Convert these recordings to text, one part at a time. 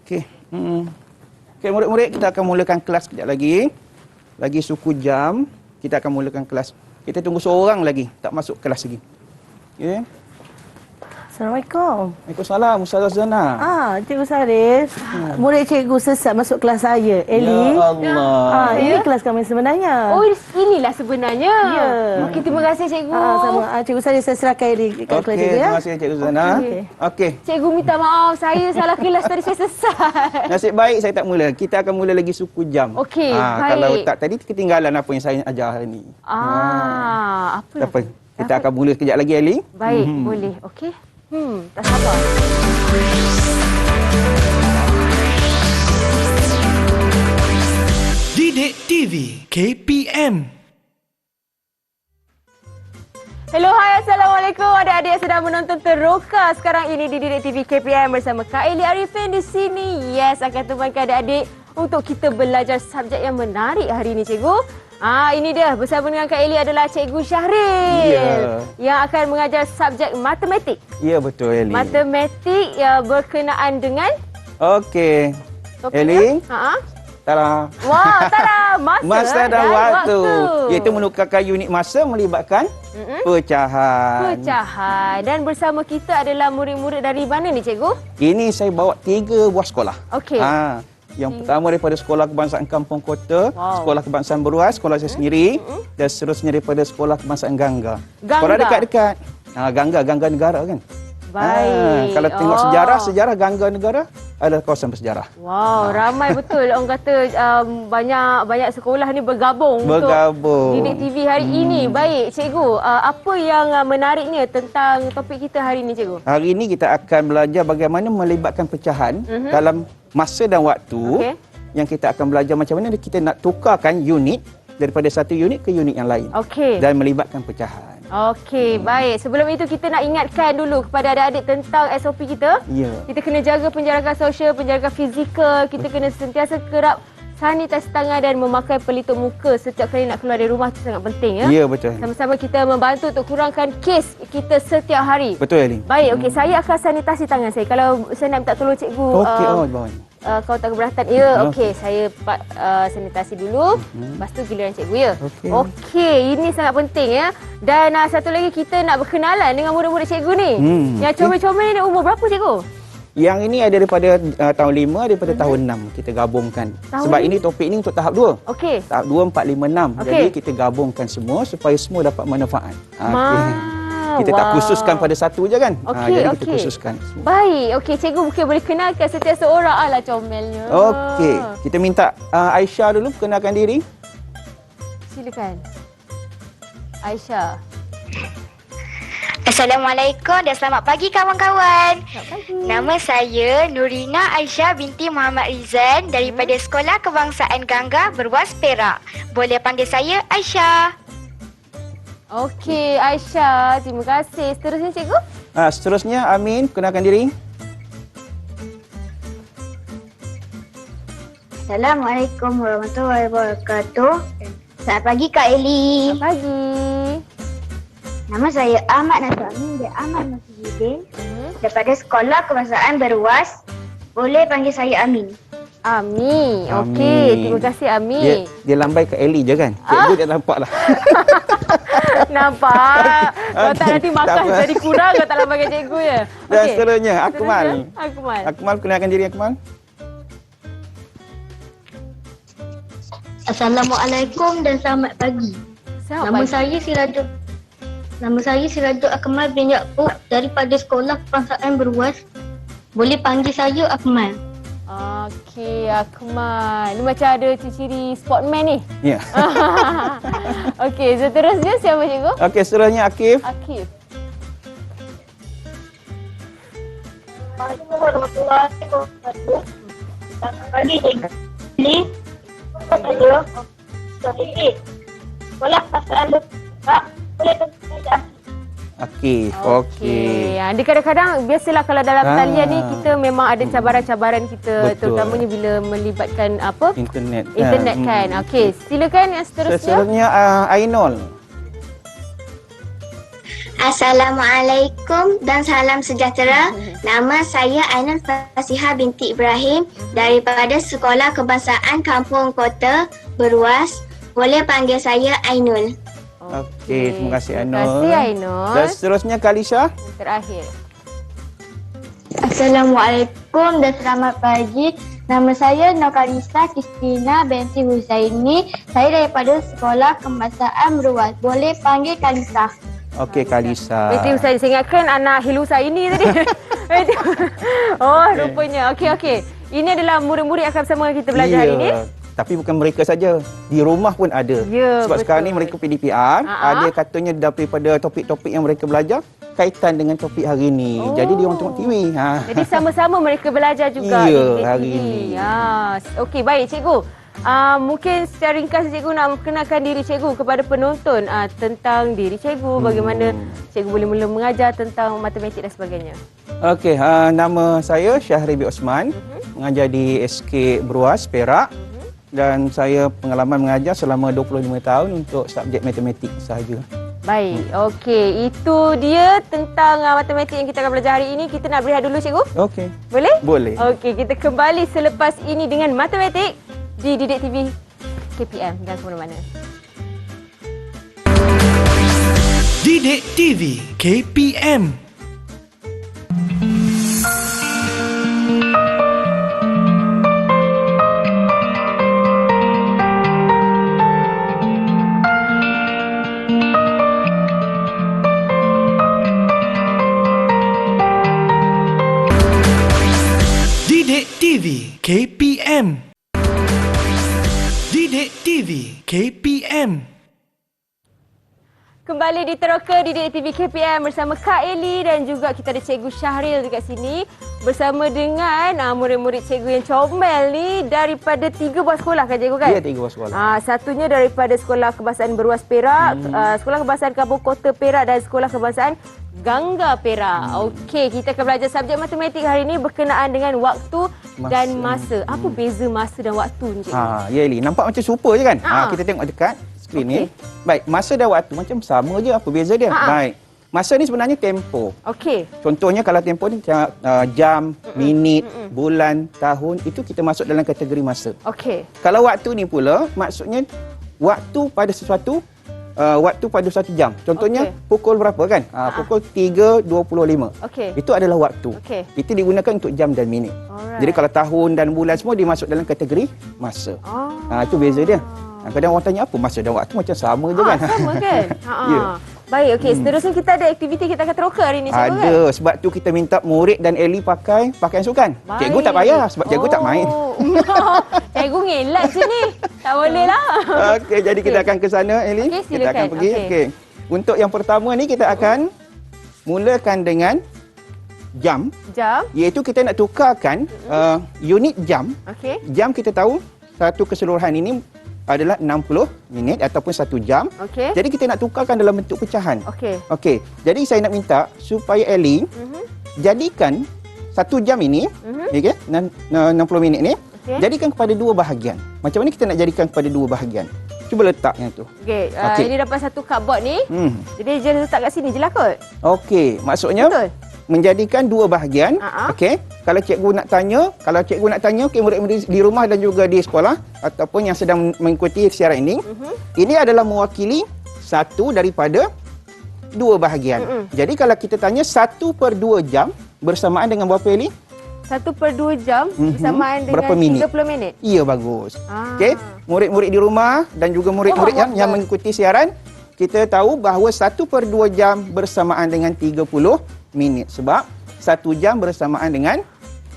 Okey. Okey, murid-murid, kita akan mulakan kelas kejap lagi. Lagi suku jam, kita akan mulakan kelas. Kita tunggu seorang lagi, tak masuk kelas lagi. Okey. Assalamualaikum. Waalaikumsalam, Ustazah Zana. Cikgu Saris. Murid cikgu sesat masuk kelas saya, Eli. Ya Allah. Ini kelas kami sebenarnya. Oh, inilah sebenarnya. Ya. Okey, terima kasih cikgu. Sama Cikgu Saris, saya serahkan Eli kat kelas Okey, cikgu ya. terima kasih Cikgu Zana. Okey. Cikgu minta maaf, saya salah kelas tadi, saya sesat. Nasib baik saya tak mula. Kita akan mula lagi suku jam. Okey, baik. Kalau tak tadi ketinggalan apa yang saya ajar hari ni. Apa? Tak apa. Kita akan mula kejap lagi, Eli. Baik, boleh. Okey. Tak sabar. Didik TV KPM. Hello, hai, Assalamualaikum adik-adik yang sedang menonton teroka sekarang ini di Didik TV KPM bersama Kak Eli Arifin di sini. Yes, akan temankan adik-adik untuk kita belajar subjek yang menarik hari ini, cikgu. Ini dia, bersama dengan Kak Eli adalah Cikgu Syahril yang akan mengajar subjek matematik. Ya, betul, Eli. Matematik yang berkenaan dengan Okey. topiknya. Eli. Tada. Wah, tada, Masa dan waktu. Iaitu menukarkan unit masa melibatkan pecahan. Pecahan. Dan bersama kita adalah murid-murid dari mana ni, cikgu? Ini saya bawa 3 buah sekolah. Okey. Yang pertama daripada Sekolah Kebangsaan Kampung Kota, Sekolah Kebangsaan Beruas, sekolah saya sendiri, dan seterusnya daripada Sekolah Kebangsaan Gangga. Sekolah dekat-dekat. Gangga negara kan. Baik. Kalau tengok sejarah Gangga negara adalah kawasan bersejarah. Wow, ramai betul. Orang kata banyak sekolah ni bergabung untuk Didik TV hari ini. Baik, cikgu. Apa yang menariknya tentang topik kita hari ini, cikgu? Hari ini kita akan belajar bagaimana melibatkan pecahan dalam masa dan waktu. Yang kita akan belajar macam mana kita nak tukarkan unit daripada satu unit ke unit yang lain. Dan melibatkan pecahan. Okey, baik. Sebelum itu kita nak ingatkan dulu kepada adik-adik tentang SOP kita. Kita kena jaga penjarakan sosial, penjarakan fizikal. Kita kena sentiasa kerap sanitasi tangan dan memakai pelitup muka setiap kali nak keluar dari rumah. Itu sangat penting ya. Ya, betul. Sama-sama kita membantu untuk kurangkan kes kita setiap hari. Betul, Eli. Baik, okey. Saya akan sanitasi tangan saya. Kalau saya nak minta tolong cikgu. Okey, bawah ni. Kau tak keberatan? Ya, okey. Saya sanitasi dulu. Lepas tu giliran cikgu ya. Okey, ini sangat penting ya. Dan satu lagi kita nak berkenalan dengan murid-murid cikgu ni. Yang comel-comel ni umur berapa, cikgu? Yang ini ada daripada tahun 5, daripada tahun 6 kita gabungkan. Sebab ini topik ni untuk tahap 2. Okey. Tahap 2, 4, 5, 6. Jadi kita gabungkan semua supaya semua dapat manfaat. Kita tak khususkan pada satu je kan. Jadi kita khususkan semua. Baik, okey, cikgu mungkin boleh kenalkan setiap seorang. Alah, comelnya. Okey, kita minta Aisyah dulu perkenalkan diri. Silakan. Aisyah. Assalamualaikum dan selamat pagi kawan-kawan. Selamat pagi. Nama saya Nurina Aisyah binti Muhammad Rizan daripada Sekolah Kebangsaan Gangga Beruas Perak. Boleh panggil saya Aisyah. Okey, Aisyah. Terima kasih. Seterusnya, cikgu? Seterusnya Amin, perkenalkan diri. Assalamualaikum warahmatullahi wabarakatuh. Selamat pagi Kak Eli. Selamat pagi. Nama saya Ahmad Nasir Amin bin Ahmad Nasruddin daripada Sekolah Kebangsaan Beruas. Boleh panggil saya Amin. Ami. Okey, terima kasih Ami. Dia lambai ke Eli je kan? Cikgu dia nampak lah. Nampak. Kau tak nanti makan jadi kurang, kau tak lambai ke cikgu ya. Dan seterusnya Akmal. Akmal, kenalkan diri Akmal. Assalamualaikum dan selamat pagi. Nama saya Sirajul Akmal bin Yaakob daripada Sekolah Kebangsaan Beruas. Boleh panggil saya Akmal. Okey, Akmal. Ni macam ada ciri-ciri sportman ni. Ya. Okey, seterusnya siapa, cikgu? Okey, seterusnya Akif. Akif. Assalamualaikum warahmatullahi wabarakatuh. Selamat pagi cikgu. Ini saya Sekolah Kebangsaan Beruas. Boleh panggil saya Akif. Okey. Dia kadang-kadang biasalah kalau dalam talian ni kita memang ada cabaran-cabaran kita. Betul. Terutamanya bila melibatkan apa? Internet kan. Okey, silakan yang seterusnya. Seterusnya Ainul. Assalamualaikum dan salam sejahtera. Nama saya Ainul Fasihah binti Ibrahim daripada Sekolah Kebangsaan Kampung Kota Beruas. Boleh panggil saya Ainul. Okey, terima kasih Ainul. Terima kasih Ainul. Dan seterusnya Kalisha. Terakhir. Assalamualaikum dan selamat pagi. Nama saya Nokalisa Kristina binti Husaini. Saya daripada Sekolah Kebangsaan Beruas. Boleh panggil Kalisa. Okey, Kalisha. Binti Husaini. Saya ingatkan anak Hilu Husaini tadi. Rupanya. Okey. Ini adalah murid-murid akan bersama kita belajar hari ini. Tapi bukan mereka saja. Di rumah pun ada. Ya, Sebab betul. sekarang ni mereka PDPR, ada katanya daripada topik-topik yang mereka belajar kaitan dengan topik hari ini. Jadi dia orang tengok TV. Jadi sama-sama mereka belajar juga. Ya, hari ini. Okey, baik cikgu. Mungkin secara ringkas cikgu nak kenalkan diri cikgu kepada penonton tentang diri cikgu, bagaimana cikgu boleh mula mengajar tentang matematik dan sebagainya. Okey, nama saya Syahri bin Osman, mengajar di SK Beruas, Perak. Dan saya pengalaman mengajar selama 25 tahun untuk subjek matematik sahaja. Baik, okey. Itu dia tentang matematik yang kita akan belajar hari ini. Kita nak berehat dulu cikgu? Okey. Boleh? Boleh. Okey, kita kembali selepas ini dengan matematik di Didik TV KPM. Jangan ke mana-mana. Didik TV KPM. Didik TV KPM. Didik TV KPM. Kembali diteroka di Didik TV KPM bersama Kak Eli dan juga kita ada Cikgu Syahril dekat sini bersama dengan murid-murid cikgu yang comel ni daripada 3 buah sekolah kan cikgu kan? Ya, 3 buah sekolah. Satunya daripada Sekolah Kebangsaan Beruas Perak, Sekolah Kebangsaan Kampung Kota Perak dan Sekolah Kebangsaan Gangga Perak. Okey, kita akan belajar subjek matematik hari ini berkenaan dengan waktu dan masa. Apa beza masa dan waktu ni cikgu? Ya Eli, nampak macam serupa je kan? Kita tengok dekat skrin ni. Baik, masa dan waktu macam sama je, apa beza dia? Baik. Masa ni sebenarnya tempoh. Okey. Contohnya kalau tempoh ni jam, minit, bulan, tahun, itu kita masuk dalam kategori masa. Okey. Kalau waktu ni pula maksudnya waktu pada sesuatu, waktu pada satu jam. Contohnya pukul berapa kan? Pukul 3.25. Okey. Itu adalah waktu. Okey. Itu digunakan untuk jam dan minit. Jadi kalau tahun dan bulan semua dia masuk dalam kategori masa. Itu beza dia. Kadang orang tanya apa masa dan waktu macam sama je kan? Sama kan? Ya. Baik, okey. Seterusnya kita ada aktiviti kita akan teroka hari ni cikgu kan? Ada. Sebab tu kita minta murid dan Eli pakai pakaian sukan. Baik. Cikgu tak payah sebab cikgu tak main. Cikgu ngelak sini. Tak boleh lah. Okey, jadi kita akan ke sana Eli. Okey, Kita akan silakan. pergi. Okey. Untuk yang pertama ni kita akan mulakan dengan jam. Jam. Iaitu kita nak tukarkan unit jam. Okey. Jam kita tahu satu keseluruhan ini adalah 60 minit ataupun 1 jam. Okey. Jadi kita nak tukarkan dalam bentuk pecahan. Okey. Okey. Jadi saya nak minta supaya Eli jadikan 1 jam ini, okey, 60 minit ni, jadikan kepada 2 bahagian. Macam mana kita nak jadikan kepada 2 bahagian? Cuba letak yang tu. Okey. Okey. Ini dapat satu cardboard ni. Jadi dia letak kat sini je lah kot. Okey, maksudnya Betul. menjadikan 2 bahagian. Okey. Kalau cikgu nak tanya, okey, murid-murid di rumah dan juga di sekolah ataupun yang sedang mengikuti siaran ini, ini adalah mewakili satu daripada 2 bahagian. Jadi kalau kita tanya 1/2 jam bersamaan dengan berapa Eli? 1/2 jam bersamaan dengan Berapa minit? 30 minit. Ya, bagus. Okey, murid-murid di rumah dan juga murid-murid yang mengikuti siaran, kita tahu bahawa 1/2 jam bersamaan dengan 30 minit. Sebab 1 jam bersamaan dengan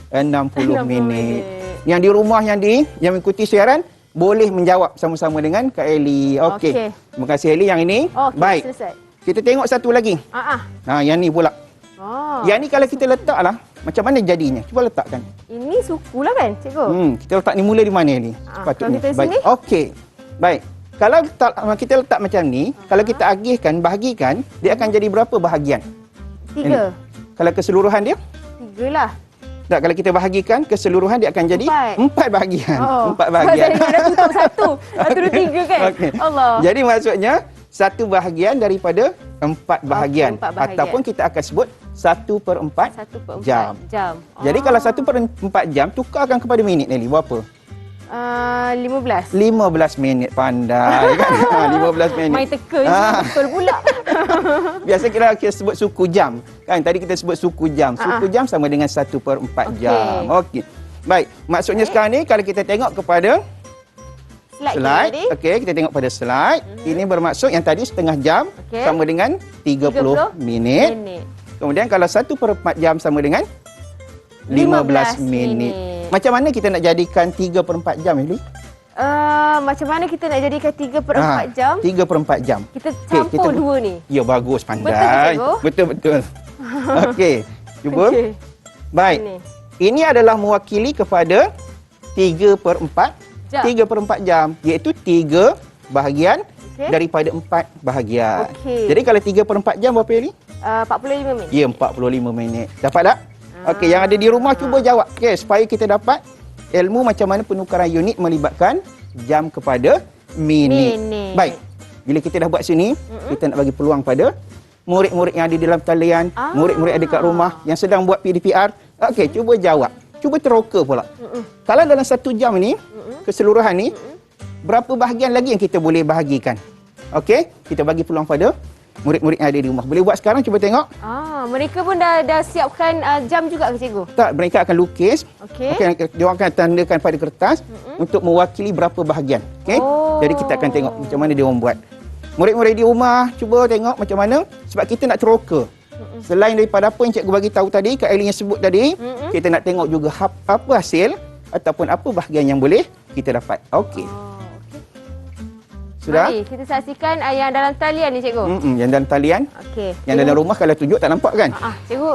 60 minit. Yang di rumah yang mengikuti siaran boleh menjawab sama-sama dengan Kak Eli. Okey. Terima kasih Eli yang ini. Baik. Selesai. Kita tengok satu lagi. Yang ni pula. Yang ni kalau kita letaklah, macam mana jadinya? Cuba letakkan. Ini suku lah kan cikgu? Kita letak ni mula di mana ni? Sepatutnya. Kalau kita Baik. sini? Okey. Baik. Kalau kita letak macam ni, kalau kita bahagikan, dia akan jadi berapa bahagian? 3. Kalau keseluruhan dia? 3 lah. Tak, kalau kita bahagikan keseluruhan dia akan jadi 4 bahagian. 4 bahagian. Saya dah tutup 1. 1, 2, 3 kan? Okay. Allah. Jadi maksudnya 1 bahagian daripada 4 bahagian. Okey, 4 bahagian. Ataupun kita akan sebut 1/4 1/4 jam. Jadi kalau 1/4 jam, tukarkan kepada minit, Nelly, berapa? 15. 15 minit. Pandai kan? 15 minit. Main teka je, betul pula. Biasa kita sebut suku jam. Kan tadi kita sebut suku jam. Suku jam sama dengan 1/4 jam. Okey. Baik, maksudnya sekarang ni kalau kita tengok kepada slide. Okey, kita tengok pada slide. Ini bermaksud yang tadi setengah jam sama dengan 30 minit. Kemudian kalau 1/4 jam sama dengan 15 minit. Macam mana kita nak jadikan 3/4 jam, Eli? Macam mana kita nak jadikan 3/4 jam? 3/4 jam. Kita campur dua ni. Ya, bagus, pandai. Betul ke, cikgu? Betul. Okey, cuba. Okey. Baik. Ini adalah mewakili kepada 3/4 jam. 3/4 jam, iaitu 3 bahagian daripada 4 bahagian. Jadi kalau 3/4 jam berapa, Eli? 45 minit. Ya, 45 minit. Dapat tak? Okey, yang ada di rumah cuba jawab. Okey, supaya kita dapat ilmu macam mana penukaran unit melibatkan jam kepada minit. Baik. Bila kita dah buat sini, kita nak bagi peluang pada murid-murid yang ada di dalam talian, murid-murid yang ada kat rumah yang sedang buat PDPR. Okey, cuba jawab. Cuba teroka pula. Kalau dalam 1 jam ni, keseluruhan ni, berapa bahagian lagi yang kita boleh bahagikan? Okey, kita bagi peluang pada murid-murid yang ada di rumah. Boleh buat sekarang, cuba tengok. Mereka pun dah siapkan jam juga ke, cikgu? Tak, mereka akan lukis. Okey, dia orang akan tandakan pada kertas untuk mewakili berapa bahagian. Okey. Jadi kita akan tengok macam mana dia orang buat. Murid-murid di rumah, cuba tengok macam mana sebab kita nak teroka. Selain daripada apa yang cikgu bagi tahu tadi, Kak Eli yang sebut tadi, kita nak tengok juga apa hasil ataupun apa bahagian yang boleh kita dapat. Okey. Sudah? Mari kita saksikan yang dalam talian ni, cikgu. Yang dalam talian. Okey. Yang dalam rumah kalau tunjuk tak nampak kan? Cikgu,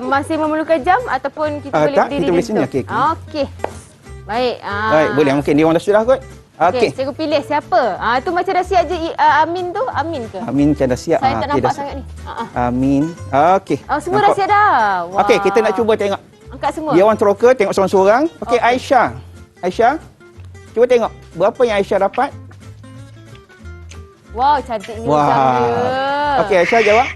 masih memerlukan jam ataupun kita boleh tak, berdiri kita boleh sini. Okey. Baik. Baik, boleh. Mungkin dia orang dah sudah kot. Okey. Cikgu pilih siapa? Tu macam dah siap je Amin tu. Amin ke? Amin macam dah siap. Saya tak nampak sangat ni. Amin. Okey. Semua dah siap dah. Wow. Okey, kita nak cuba tengok. Angkat semua. Dia orang teroka, tengok seorang-seorang. Okey, Aisyah. Aisyah, cuba tengok. Berapa yang Aisyah dapat? Wow, cantiknya jam dia. Okey, Aisyah jawab.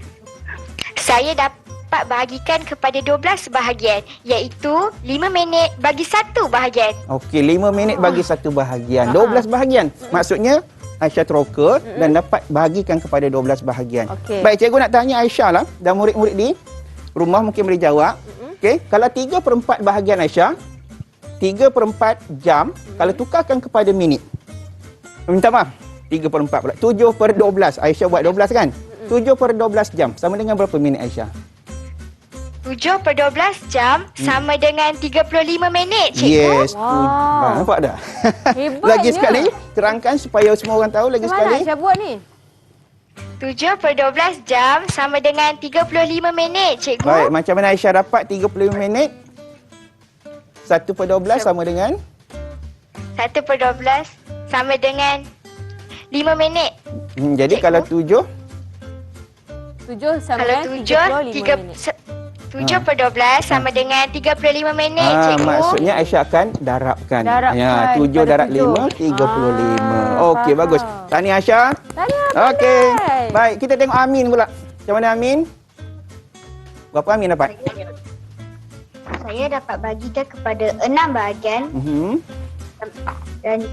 Saya dapat bahagikan kepada 12 bahagian, iaitu 5 minit bagi 1 bahagian. Okey, 5 minit bagi 1 bahagian. 12 bahagian. Maksudnya Aisyah teroka dan dapat bahagikan kepada 12 bahagian. Baik, cikgu nak tanya Aisyah lah dan murid-murid di rumah mungkin boleh jawab. Okey, kalau 3/4 bahagian Aisyah, 3/4 jam, kalau tukarkan kepada minit. Minta maaf. 3/4 pula. 7/12. Aisyah buat 12 kan? 7/12 jam. Sama dengan berapa minit, Aisyah? 7/12 jam sama dengan 35 minit, cikgu. Yes. Nampak dah? Hebatnya. Lagi sekali, terangkan supaya semua orang tahu lagi sekali. Macam mana Aisyah buat ni? 7/12 jam sama dengan 35 minit, cikgu. Baik, macam mana Aisyah dapat 35 minit? 1/12 sama dengan? 1/12 sama dengan 5 minit. Jadi cikgu, kalau 7? 7 sama kalau dengan 35 minit. 7/12 sama dengan 35 minit, cikgu. Maksudnya Aisyah akan darabkan. Ya, 7 darab 5, 35. Okey, bagus. Tahniah Aisyah. Tahniah. Okey. Baik, kita tengok Amin pula. Macam mana Amin? Berapa Amin dapat? Saya dapat bagikan kepada 6 bahagian. Dan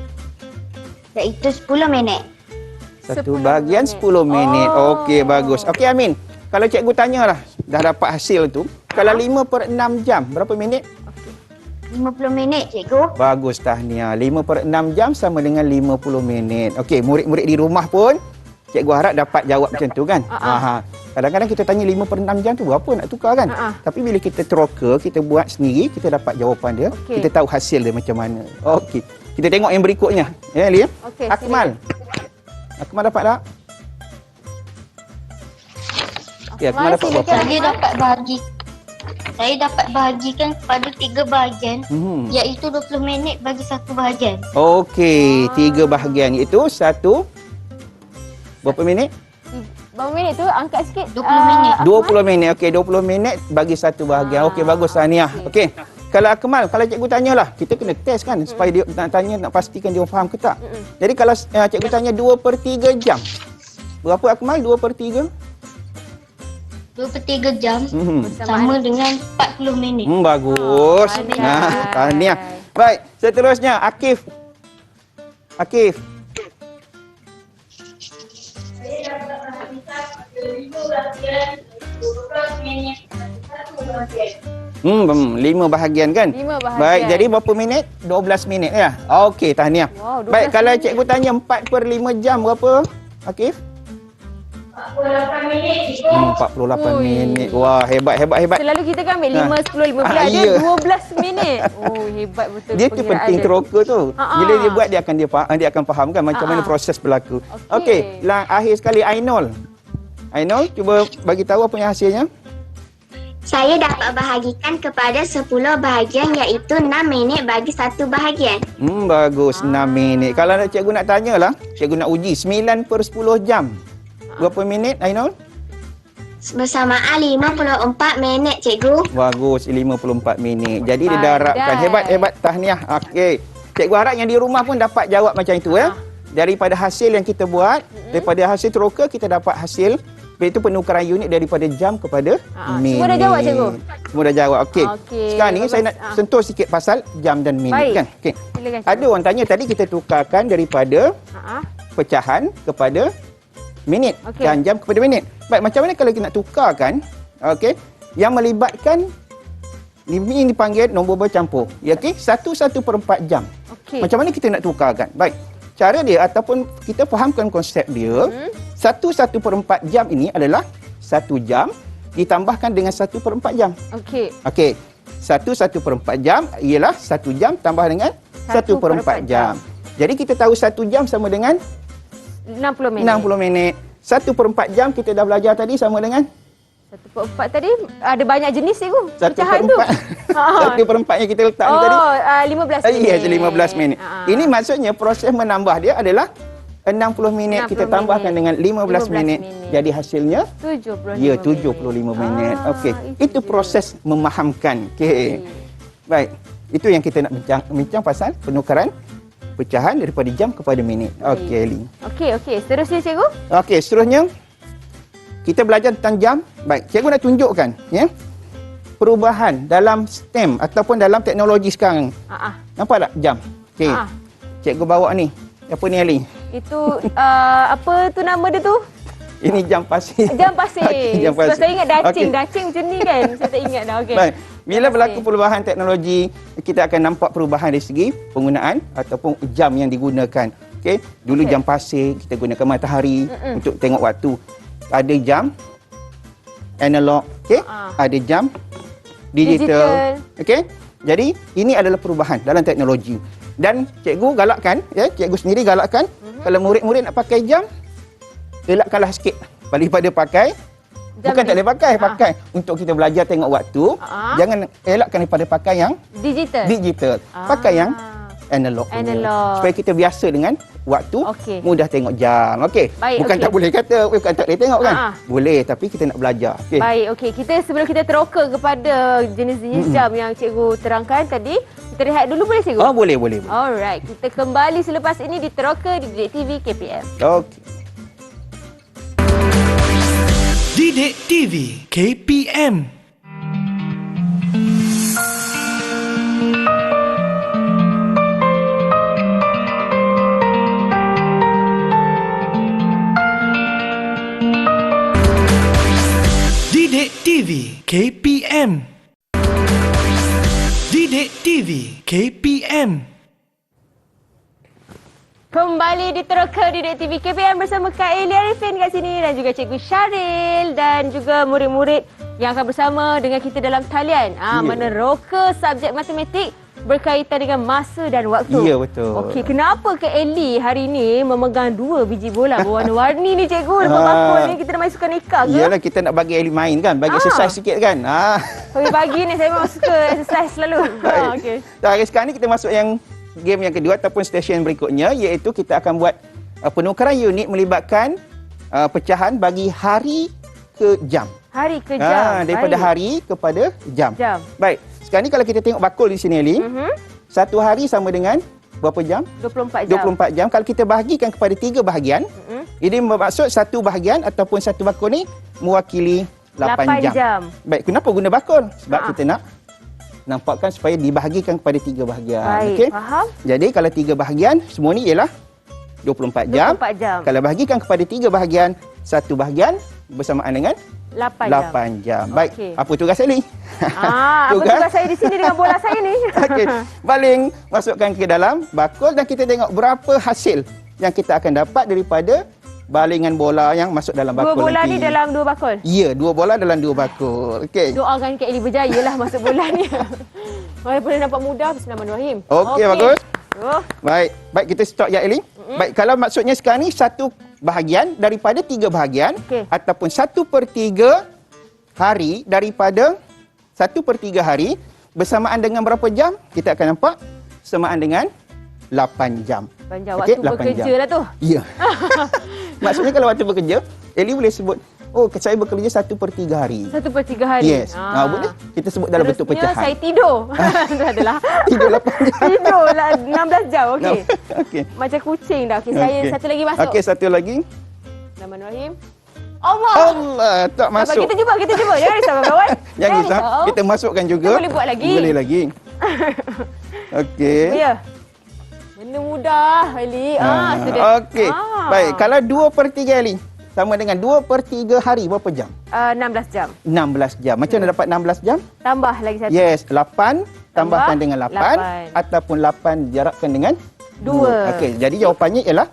iaitu 10 minit. Satu bahagian 10 minit. Okey, bagus. Okey Amin, kalau cikgu tanyalah, dah dapat hasil tu, kalau 5/6 jam, berapa minit? 50 minit, cikgu. Bagus, tahniah. 5/6 jam sama dengan 50 minit. Okey, murid-murid di rumah pun, cikgu harap dapat jawab macam tu kan? Kadang-kadang kita tanya 5/6 jam tu berapa nak tukar kan? Tapi bila kita teroka, kita buat sendiri, kita dapat jawapan dia. Kita tahu hasil dia macam mana. Okey. Kita tengok yang berikutnya. Ya, Lia. Akmal. Akmal dapat tak? Okey, Akmal dapat berapa? Saya dapat bahagikan kepada 3 bahagian, iaitu 20 minit bagi 1 bahagian. Okey, 3 bahagian iaitu 1 berapa minit? Berapa minit tu? Angkat sikit. 20 minit. 20 minit. Okey, 20 minit bagi 1 bahagian. Okey, bagus tahniah. Okey. Kalau Akmal, kalau cikgu tanyalah, kita kena test kan supaya dia nak tanya, nak pastikan dia faham ke tak. Jadi kalau cikgu tanya 2/3 jam. Berapa Akmal 2/3? 23 jam sama dengan 40 minit. Bagus. pandai. Tahniah. Baik, seterusnya Akif. Akif. Saya dapat menghabiskan 5 bahagian 12 minit 1 bahagian. 5 bahagian kan? 5 bahagian. Baik, jadi berapa minit? 12 minit ya? Okey, tahniah. Wow, 12 baik, kalau minit. cikgu tanya 4/5 jam berapa, Akif? 48 minit. 48 Ui. minit. Wah, hebat. Selalu kita kan ambil 5, 10, 15. Ah, Dia ya. 12 minit. Oh, hebat betul. Dia tu pengiraan penting dia. teroka tu. Bila dia buat, dia akan faham kan macam mana proses berlaku. Okey. Okey, akhir sekali Ainul. Ainul, cuba bagi tahu apa yang hasilnya. Saya dapat bahagikan kepada 10 bahagian iaitu 6 minit bagi satu bahagian. Bagus, 6 minit. Kalau nak cikgu nak tanyalah, cikgu nak uji 9/10 jam. Berapa minit, Ainul? Bersamaan 54 minit, cikgu. Bagus, 54 minit. Jadi dia Pandai. darabkan. Hebat, tahniah. Okey. Cikgu harap yang di rumah pun dapat jawab macam itu ya. Daripada hasil yang kita buat, daripada hasil teroka kita dapat hasil, iaitu penukaran unit daripada jam kepada minit. Semua dah jawab, cikgu? Semua dah jawab. Okey. Okey, Sekarang ni bagus. saya nak sentuh sikit pasal jam dan minit. Baik. Kan? Okey. Silakan, cikgu. Ada orang tanya tadi kita tukarkan daripada pecahan kepada minit Okey. dan jam kepada minit. Baik, macam mana kalau kita nak tukarkan, okey, yang melibatkan ini dipanggil nombor bercampur. Ya, okey, 1/4 jam. Okey. Macam mana kita nak tukarkan? Baik. Cara dia ataupun kita fahamkan konsep dia, 1/4 jam ini adalah 1 jam ditambahkan dengan 1/4 jam. Okey. Okey. 1/4 jam ialah 1 jam tambah dengan 1/4 jam. Jadi kita tahu 1 jam sama dengan 60 minit. 60 minit. 1/4 jam kita dah belajar tadi sama dengan 1/4 tadi ada banyak jenis, cikgu. 1/4. Pecahan tu. 1/4 yang kita letak ni tadi. 15 minit. Yes, 15 minit. Ini maksudnya proses menambah dia adalah 60 minit. 60 Kita tambahkan minit. dengan 15 minit. Jadi hasilnya 75 ya 75 minit. Okey. Itu proses memahamkan. Okey. Baik. Itu yang kita nak bincang pasal penukaran pecahan daripada jam kepada minit. Okey, Eli. Okey. Seterusnya, cikgu. Okey, seterusnya kita belajar tentang jam. Baik, cikgu nak tunjukkan ya. Perubahan dalam STEM ataupun dalam teknologi sekarang. Nampak tak jam? Okey. Cikgu bawa ni. Apa ni, Ali? Itu apa tu nama dia tu? Ini jam pasir. Jam pasir. Okey, jam Sebab pasir. saya ingat dacing. Okey. Dacing macam ni kan. Saya tak ingat dah. Okey. Baik. Bila Jam berlaku pasir. perubahan teknologi, kita akan nampak perubahan dari segi penggunaan ataupun jam yang digunakan. Okey, dulu jam pasir kita gunakan matahari untuk tengok waktu. Ada jam analog, okey? Ada jam digital. Okey? Jadi ini adalah perubahan dalam teknologi. Dan cikgu galakkan, ya, cikgu sendiri galakkan kalau murid-murid nak pakai jam, elakkanlah sikit daripada pakai Jam bukan tak boleh pakai untuk kita belajar tengok waktu. Jangan elakkan daripada pakai yang digital. Pakai yang analog. Supaya kita biasa dengan waktu, mudah tengok jam. Okey. Bukan tak boleh kata, bukan tak boleh tengok kan? Boleh, tapi kita nak belajar. Okey. Baik, okey. Sebelum kita teroka kepada jenis-jenis jam yang cikgu terangkan tadi, kita rehat dulu boleh, cikgu? Oh, boleh. Alright, kita kembali selepas ini di Teroka di Didik TV KPM. Okey. Didik TV KPM. Didik TV KPM. Didik TV KPM. Kembali di Teroka di Didik TV KPM bersama Kak Eli Arifin kat sini dan juga Cikgu Syaril dan juga murid-murid yang akan bersama dengan kita dalam talian. Meneroka subjek matematik berkaitan dengan masa dan waktu. Ya, betul. Okey, kenapa Kak Eli hari ini memegang 2 biji bola berwarna-warni ni, cikgu? Lepas bakul ni kita nak main sukan eka ke? Iyalah, kita nak bagi Eli main kan, bagi exercise sikit kan. Pagi-pagi ni saya memang suka exercise selalu. Okey. Okey, sekarang ni kita masuk yang game yang kedua ataupun stesen berikutnya, iaitu kita akan buat penukaran unit melibatkan pecahan bagi hari ke jam. Hari ke jam. Daripada hari kepada jam. Jam. Baik. Sekarang ni kalau kita tengok bakul di sini, Eli, satu hari sama dengan berapa jam? 24 jam. 24 jam. Kalau kita bahagikan kepada 3 bahagian, ini bermaksud satu bahagian ataupun satu bakul ni mewakili 8 jam. Baik, kenapa guna bakul? Sebab kita nak nampakkan supaya dibahagikan kepada 3 bahagian. Baik, Okey? faham. Jadi kalau 3 bahagian, semua ni ialah 24 jam. 24 jam. Kalau bahagikan kepada 3 bahagian, satu bahagian bersamaan dengan 8 jam. Baik, Okey. apa tugas Eli? Apa tugas saya di sini dengan bola saya ni? Okey, baling, masukkan ke dalam bakul dan kita tengok berapa hasil yang kita akan dapat daripada balingan bola yang masuk dalam bakul 2 bola nanti. ni dalam 2 bakul? Ya, 2 bola dalam 2 bakul. Okey. Doakan Kak Eli berjaya lah masuk bola ni. Walaupun nampak mudah, bismillahirrahmanirrahim. Okey, bagus. Oh. Baik, kita stop ya Eli. Baik, kalau maksudnya sekarang ni satu bahagian daripada 3 bahagian ataupun 1/3 hari daripada 1/3 hari bersamaan dengan berapa jam? Kita akan nampak bersamaan dengan 8 jam. Panjang waktu 8 bekerja jam. lah tu. Ya. Maksudnya kalau waktu bekerja, Eli boleh sebut, oh saya bekerja 1/3 hari. 1/3 hari. Yes. Boleh kita sebut dalam bentuk Terusnya pecahan. saya tidur. Itu adalah. Tidur 8 jam. Tidur lah 16 jam. Okey. Okey. Macam kucing dah. Okey, saya Okey. satu lagi masuk. Okey, satu lagi. Bismillahirrahmanirrahim. Allah. Allah, tak Sabar, masuk. kita cuba. Jangan risau kawan. Jangan risau. Kita masukkan juga. Kita boleh buat lagi. Boleh lagi. Okey. Ya. Benda mudah, Eli. Itu dia. Okey. Baik, kalau 2/3 Eli sama dengan 2/3 hari berapa jam? 16 jam. 16 jam. Macam mana dapat 16 jam? Tambah lagi satu. Yes, 8 tambahkan dengan 8 8. ataupun 8 jarakkan dengan 2. Okey, jadi jawapannya ialah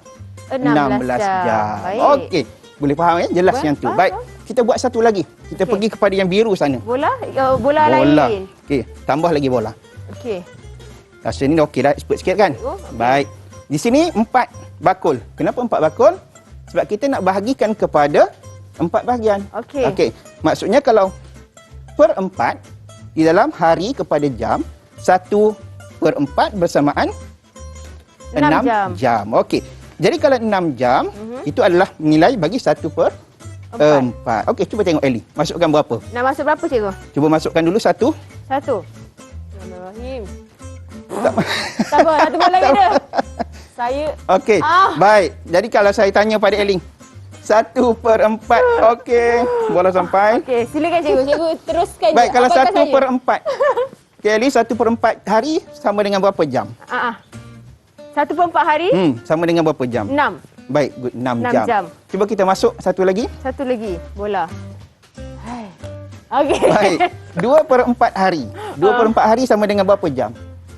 16 jam. Baik. Okey. Boleh faham ya? Jelas yang tu. Faham. Baik. Kita buat satu lagi. Kita pergi kepada yang biru sana. Bola? Bola lain. Okey, tambah lagi bola. Okey. Rasa ni dah okey dah, expert sikit kan? Oh, okey. Baik. Di sini 4 bakul. Kenapa 4 bakul? Sebab kita nak bahagikan kepada 4 bahagian. Okey. Okey. Maksudnya kalau per 4 di dalam hari kepada jam, 1/4 bersamaan 6 jam. Okey. Jadi kalau 6 jam, itu adalah nilai bagi 1/4. Okey, cuba tengok Eli. Masukkan berapa? Nak masuk berapa, cikgu? Cuba masukkan dulu 1. 1. Bismillahirrahmanirrahim. Sabar, satu bola lagi dah. Saya... Okey, baik. Jadi kalau saya tanya pada Eli, 1/4. Okey, bola sampai. Okey, silakan cikgu. Cikgu teruskan. Baik, kalau abaikan saya. 1/4. Okey, Eli, 1/4 hari sama dengan berapa jam? 1/4 hari? Sama dengan berapa jam? 6. Baik, good. 6 6 jam. Cuba kita masuk satu lagi. Satu lagi, bola. Okey. Baik, 2/4 hari. 2/4 hari sama dengan berapa jam?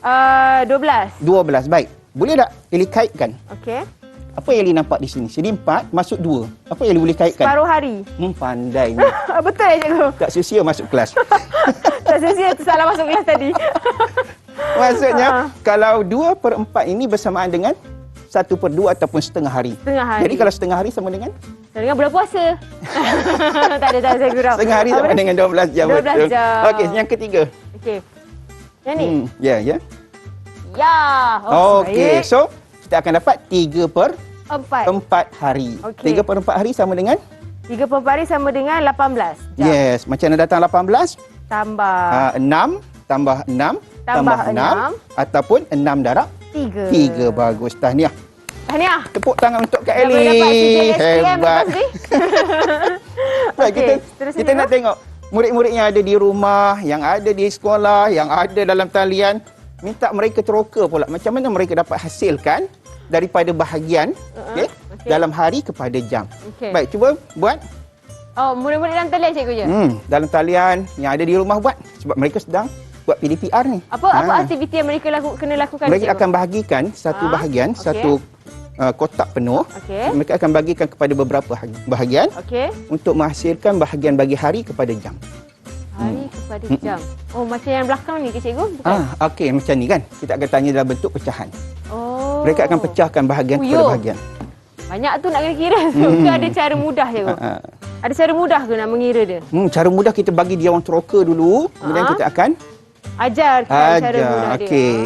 12. 12. Baik. Boleh tak Eli kaitkan? Okey. Apa yang Eli nampak di sini? Sini 4, masuk 2. Apa yang Eli boleh kaitkan? Separuh hari. Pandai ni. Betul ya, cikgu? Tak sia-sia masuk kelas. Tak sia-sia salah masuk kelas tadi. Maksudnya, kalau 2/4 ini bersamaan dengan 1/2 ataupun setengah hari. Setengah hari. Jadi kalau setengah hari sama dengan? Dengan bulan puasa. tak ada, saya gurau. Setengah hari sama dengan 12 jam. 12 jam. Okey, yang ketiga. Okey. Yang ni? Ya, ya. Ya. Okey, baik. so kita akan dapat 3/4 hari. Okey. 3/4 hari sama dengan? 3/4 hari sama dengan 18 jam. Yes, macam mana datang 18? Tambah 6 tambah 6 Tambah 6 ataupun 6 darab 3. 3. Bagus. Tahniah. Tahniah. Tepuk tangan untuk Kak Dah Eli. boleh dapat CJSPM Hebat. lepas ni. Baik, Okey, kita terusnya, nak tengok murid-murid yang ada di rumah, yang ada di sekolah, yang ada dalam talian, minta mereka teroka pula macam mana mereka dapat hasilkan daripada bahagian okey, dalam hari kepada jam. Okey. Baik, cuba buat. Oh, murid-murid dalam talian cikgu je? Dalam talian yang ada di rumah buat sebab mereka sedang buat PDPR ni. Apa aktiviti yang mereka kena lakukan, Mereka cikgu? akan bahagikan satu bahagian, okey. satu kotak penuh. Okey. Mereka akan bagikan kepada beberapa bahagian Okey. untuk menghasilkan bahagian bagi hari kepada jam. Hari kepada jam. Oh, macam yang belakang ni ke cikgu? Bukan? Okey, macam ni kan. Kita akan tanya dalam bentuk pecahan. Oh. Mereka akan pecahkan bahagian kepada bahagian. Banyak tu nak kena kira. Ke ada cara mudah cikgu? Ada cara mudah ke nak mengira dia? Cara mudah kita bagi dia orang teroka dulu, kemudian kita akan Ajar cara mudah dia. Okey.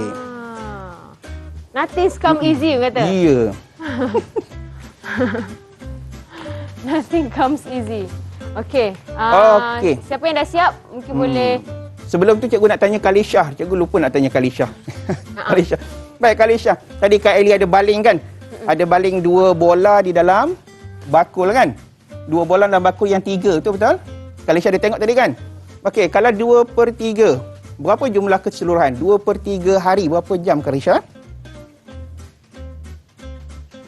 Nothing come easy kata. Ya. Nothing comes easy. Okey. Okey. Siapa yang dah siap mungkin boleh. Sebelum tu cikgu nak tanya Kalishah. Cikgu lupa nak tanya Kalishah. Kalishah. Baik Kalishah. Tadi Kak Eli ada baling kan? Ada baling 2 bola di dalam bakul kan? 2 bola dalam bakul yang 3 tu betul? Kalau Isha ada tengok tadi kan? Okey, kalau 2/3, berapa jumlah keseluruhan? 2/3 hari, berapa jam Karisha?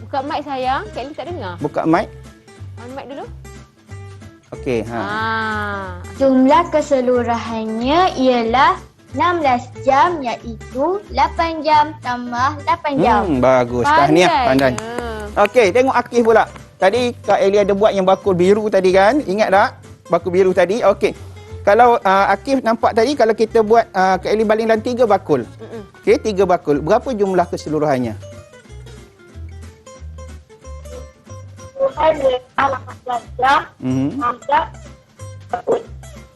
Buka mic sayang, Kak Elly tak dengar. Buka mic. On mic dulu. Okey, Jumlah keseluruhannya ialah 16 jam iaitu 8 jam tambah 8 jam. Bagus. Tahniah, pandai. Okey, tengok Akif pula. Tadi Kak Elly ada buat yang bakul biru tadi kan? Ingat tak? Bakul biru tadi. Okey. Kalau Akif nampak tadi, kalau kita buat Kak Elly baling dalam 3 bakul. Okey, 3 bakul. Berapa jumlah keseluruhannya?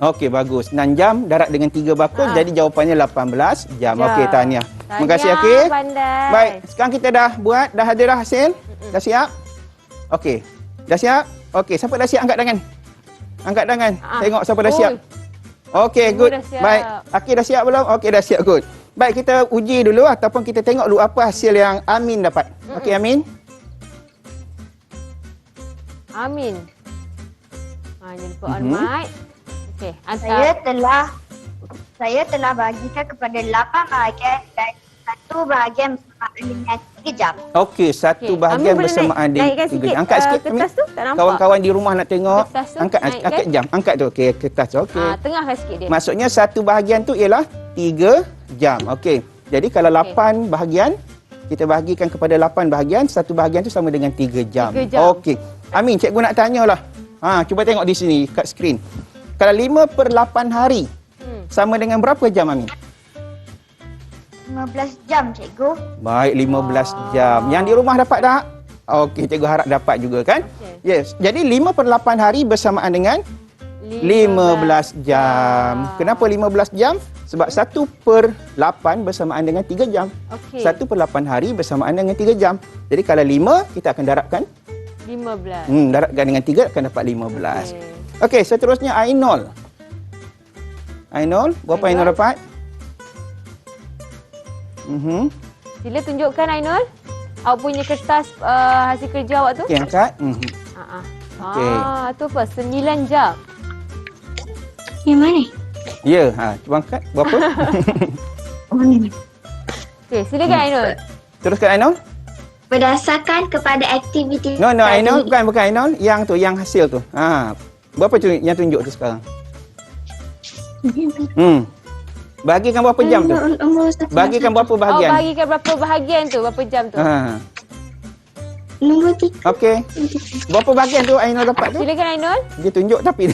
Okey, bagus. 6 jam darab dengan 3 bakul, jadi jawapannya 18 jam. Okey, tahniah. Terima kasih Akif. Pandai. Baik, sekarang kita dah buat, dah ada dah hasil? Dah siap? Okey. Dah siap? Okey, siapa dah siap angkat tangan? Angkat tangan. Tengok siapa dah siap. Okey, good. Baik. Akif dah siap belum? Okey, dah siap, good. Baik, kita uji dulu ataupun kita tengok dulu apa hasil yang Amin dapat. Okey, Amin. Amin. Jangan lupa on mic. Okey, Saya telah bahagikan kepada 8 bahagian dan 1 bahagian bersamaan dengan 3 jam. Okey, satu bahagian Amin, bersamaan boleh naikkan dengan 3 sikit, jam. Angkat sikit, Amin. kertas tu, tak nampak. Kawan-kawan di rumah nak tengok. Kertas tu, Angkat naikkan. angkat jam. Angkat tu. Okey, kertas tu. Okey. Tengahkan sikit dia. Maksudnya satu bahagian tu ialah 3 jam. Okey. Jadi kalau 8 bahagian, kita bahagikan kepada 8 bahagian, satu bahagian tu sama dengan 3 jam. 3 jam. Okey. Amin, cikgu nak tanyalah. Cuba tengok di sini kat skrin. Kalau 5/8 hari sama dengan berapa jam, Amin? 15 jam, cikgu. Baik, 15 jam. Yang di rumah dapat tak? Okey, cikgu harap dapat juga kan? Okey. Yes. Jadi 5/8 hari bersamaan dengan 15 jam. Kenapa 15 jam? Sebab 1/8 bersamaan dengan 3 jam. Okey. 1/8 hari bersamaan dengan 3 jam. Jadi kalau 5, kita akan darabkan. 15. Darabkan dengan 3 akan dapat 15. Okey, seterusnya Ainul. Ainul, berapa Ainul dapat? Sila tunjukkan Ainul. Awak punya kertas hasil kerja awak tu. Okey, angkat. Okey. Tu apa? 9 jam. Yang mana? Ya, cuba angkat. Berapa? Okey, silakan Ainul. Teruskan Ainul. Berdasarkan kepada aktiviti No, Ainul. Bukan Ainul. Yang tu, yang hasil tu. Berapa tu yang tunjuk tu sekarang? Bahagikan berapa jam tu? Bahagikan berapa bahagian? Bahagikan berapa bahagian tu? Berapa jam tu? Nombor 3. Okey. Berapa bahagian tu Ainul dapat tu? Silakan Ainul. Dia tunjuk tapi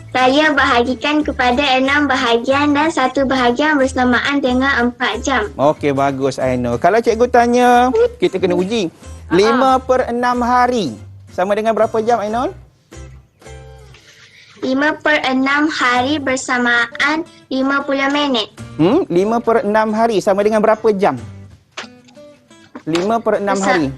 Saya bahagikan kepada 6 bahagian dan 1 bahagian bersamaan dengan 4 jam. Okey, bagus Ainul. Kalau cikgu tanya, kita kena uji. 5/6 hari sama dengan berapa jam Ainul? 5/6 hari bersamaan 50 minit. 5/6 hari sama dengan berapa jam? 5/6 hari.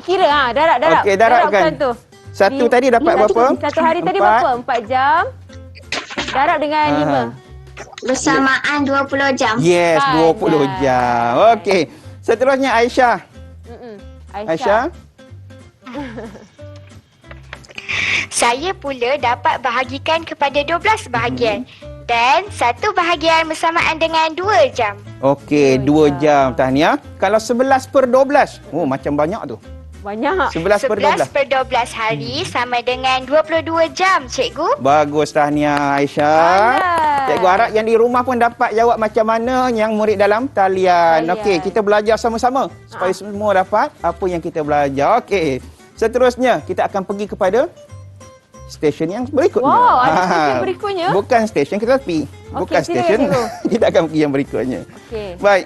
Kira darab. Okey, darabkan. Tu. Satu tadi dapat berapa? Satu hari tadi berapa? 4 jam. Darab dengan 5. Bersamaan 20 jam. Yes, 20 jam. Okey. Seterusnya Aisyah. Aisyah. Saya pula dapat bahagikan kepada 12 bahagian dan 1 bahagian bersamaan dengan 2 jam. Okey, 2 jam. Tahniah. Kalau 11/12. Macam banyak tu. Banyak. 11/12 hari sama dengan 22 jam, cikgu. Bagus, tahniah Aisyah. Cikgu harap yang di rumah pun dapat jawab macam mana yang murid dalam talian. Okey, kita belajar sama-sama supaya semua dapat apa yang kita belajar. Okey. Seterusnya, kita akan pergi kepada stesen yang berikutnya. Wow, ada stesen berikutnya? Bukan stesen kita tapi. Bukan stesen. Kita akan pergi yang berikutnya. Okey. Baik.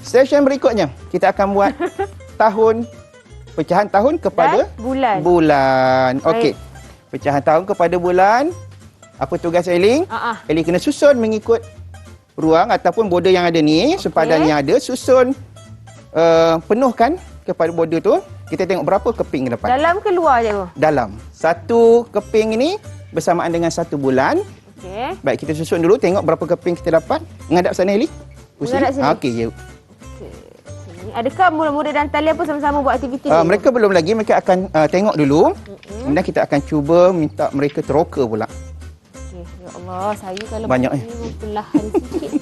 Stesen berikutnya, kita akan buat pecahan tahun kepada bulan. Okey. Pecahan tahun kepada bulan. Apa tugas Elly? Elly kena susun mengikut ruang ataupun border yang ada ni, sepadan yang ada, susun penuhkan kepada border tu. Kita tengok berapa keping dapat. Dalam ke luar je? Dalam. Satu keping ini bersamaan dengan 1 bulan. Okey. Baik, kita susun dulu tengok berapa keping kita dapat. Menghadap sana Elly. Menghadap sini. Okey, ya. Adakah murid-murid dan talian pun sama-sama buat aktiviti ni? Mereka belum lagi, mereka akan tengok dulu. Kemudian kita akan cuba minta mereka teroka pula. Okay. Ya Allah, saya kalau Banyak, begini perlahan sikit.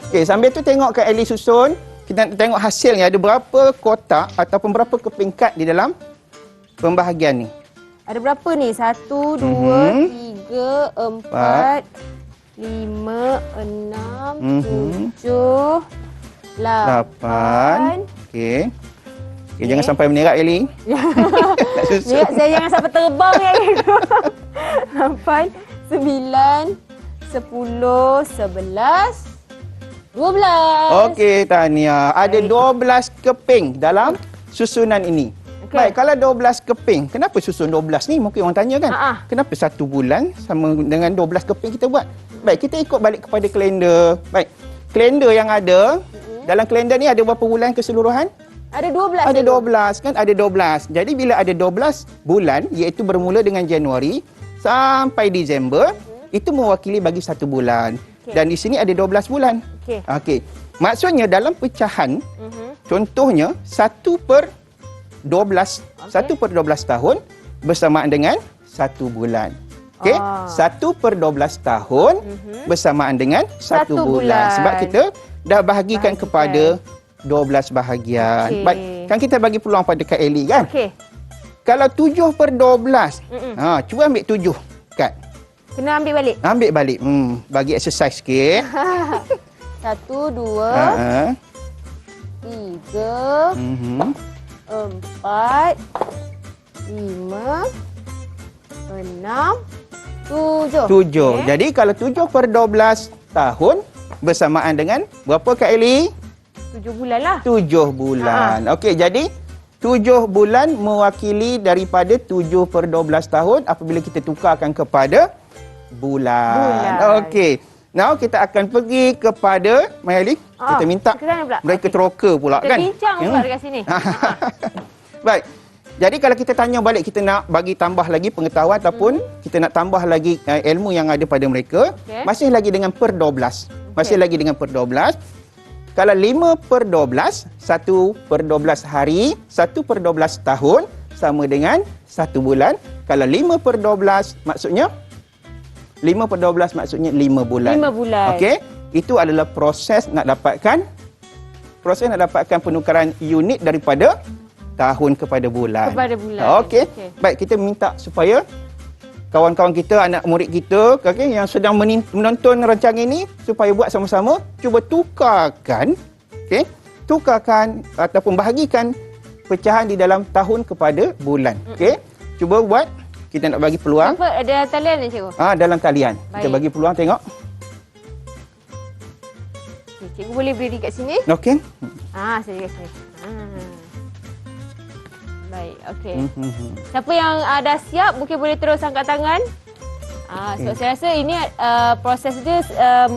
Okey, sambil tu tengok Kak Ellie susun. Kita nak tengok hasilnya ada berapa kotak ataupun berapa keping kad di dalam pembahagian ni. Ada berapa ni? 1, 2, 3, 4, 5, 6, 7, 8. Okey. Okay, jangan sampai menerak Ellie. Nak susun. Saya jangan sampai terbang ya. 8, 9, 10, 11, 12. Okey, tahniah. Ada 12 keping dalam susunan ini. Okey. Baik, kalau 12 keping, kenapa susun 12 ni? Mungkin orang tanya kan? Kenapa 1 bulan sama dengan 12 keping kita buat? Baik, kita ikut balik kepada kalender. Baik, kalender yang ada, dalam kalender ni ada berapa bulan keseluruhan? Ada 12. Ada 12 kan? Ada 12. Jadi bila ada 12 bulan, iaitu bermula dengan Januari sampai Disember, itu mewakili bagi 1 bulan. Dan di sini ada 12 bulan. Okey. Okey. Maksudnya dalam pecahan, contohnya 1/12, 1/12 tahun bersamaan dengan 1 bulan. Okey? 1/12 tahun bersamaan dengan 1 bulan. Sebab kita dah bahagikan kepada 12 bahagian. Okey. Baik, kan kita bagi peluang pada Kak Ellie kan? Okey. Kalau 7/12, cuba ambil 7 kad. Kena ambil balik. Ambil balik. Bagi exercise sikit. 1, 2, 3, 4, 5, 6, 7. 7. Jadi kalau 7/12 tahun bersamaan dengan berapa Kak Ellie? 7 bulan lah. 7 bulan. Okey, jadi 7 bulan mewakili daripada 7/12 tahun apabila kita tukarkan kepada bulan. Okey. Now kita akan pergi kepada Mayali. Kita minta mereka teroka pula kita kan. Kita bincang pula dekat sini. Baik. Jadi kalau kita tanya balik, kita nak bagi tambah lagi pengetahuan ataupun kita nak tambah lagi ilmu yang ada pada mereka, masih lagi dengan per 12. Masih lagi dengan per 12. Kalau 5/12, 1/12 hari, 1/12 tahun sama dengan 1 bulan. Kalau 5/12 maksudnya 5/12 maksudnya 5 bulan. 5 bulan. Okey. Itu adalah proses nak dapatkan penukaran unit daripada tahun kepada bulan. Kepada bulan. Okey. Baik, kita minta supaya kawan-kawan kita, anak murid kita yang sedang menonton rancangan ini supaya buat sama-sama, cuba tukarkan ataupun bahagikan pecahan di dalam tahun kepada bulan. Okey. Cuba buat. Kita nak bagi peluang. Apa? Ada talian ni cikgu? Dalam talian. Kita bagi peluang, tengok. Okay, cikgu boleh berdiri kat sini? Okey. Saya kat sini. Baik, okey. Siapa yang dah siap mungkin boleh terus angkat tangan. So saya rasa ini proses dia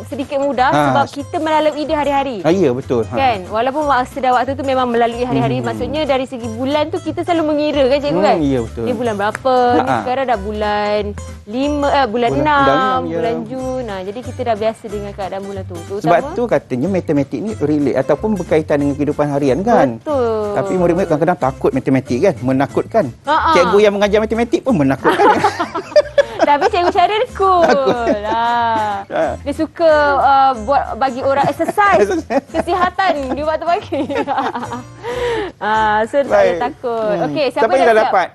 sedikit mudah sebab kita melalui dia hari-hari. Ya, betul. Kan? Walaupun masa dah waktu tu memang melalui hari-hari. Maksudnya dari segi bulan tu kita selalu mengira kan cikgu kan? Ya, betul. Ni bulan berapa? Ni sekarang dah bulan 5, bulan 6, bulan Jun. Jadi kita dah biasa dengan keadaan bulan tu. Sebab tu katanya matematik ni relate ataupun berkaitan dengan kehidupan harian kan? Betul. Tapi murid-murid kadang-kadang takut matematik kan? Menakutkan. Cikgu yang mengajar matematik pun menakutkan. Tapi cikgu Syaril cool. Dia suka buat bagi orang exercise kesihatan di waktu pagi. So tak payah takut. Okey, siapa yang dah siap? dapat?